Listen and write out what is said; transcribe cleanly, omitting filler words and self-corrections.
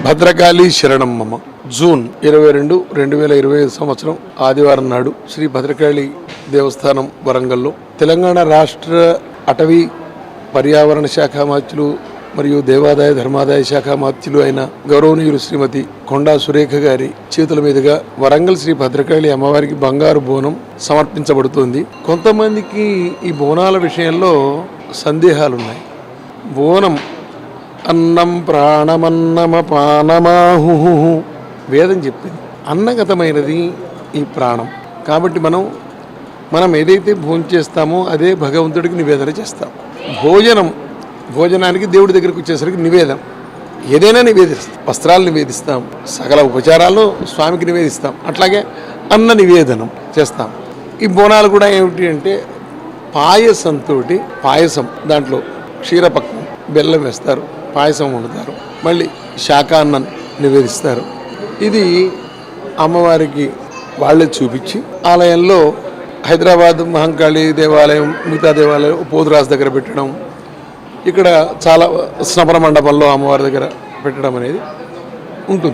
Bhadrakali శరణమ్మ June 22, 2025 సంవత్సరం ఆదివారం నాడు శ్రీ భద్రకాళి దేవస్థానం వరంగల్లో తెలంగాణ రాష్ట్ర అటవీ పర్యావరణ శాఖ మాత్యులు మరియు దేవాదాయ ధర్మాదాయ శాఖ మాత్యులు అయిన గౌరవనీయులు శ్రీమతి కొండా సురేఖ గారి చేతుల మీదుగా వరంగల్ శ్రీ భద్రకాళి అమ్మవారికి బంగారు బోనం సమర్పించబడుతుంది. కొంతమందికి ఈ బోనాల విషయంలో సందేహాలున్నాయి. బోనం అన్నం ప్రాణమన్నమపానమాహు వేదం చెప్పింది. అన్నగతమైనది ఈ ప్రాణం. కాబట్టి మనం ఏదైతే భోజనం చేస్తామో అదే భగవంతుడికి నివేదన చేస్తాం. భోజనానికి దేవుడి దగ్గరికి వచ్చేసరికి నివేదన ఏదైనా నివేదిస్తాం. వస్త్రాలు నివేదిస్తాం, సకల ఉపచారాలను స్వామికి నివేదిస్తాం. అట్లాగే అన్న నివేదనం చేస్తాం. ఈ బోనాలు కూడా ఏమిటి అంటే పాయసం దాంట్లో క్షీరపక్కం బెల్లం వేస్తారు, పాయసం వండుతారు, మళ్ళీ శాకాన్నం నివేదిస్తారు. ఇది అమ్మవారికి వాళ్ళే చూపించి ఆలయంలో హైదరాబాద్ మహంకాళి దేవాలయం, మిగతా దేవాలయం పోతురాజు దగ్గర పెట్టడం, ఇక్కడ చాలా స్నపన మండపంలో అమ్మవారి దగ్గర పెట్టడం అనేది ఉంటుంది.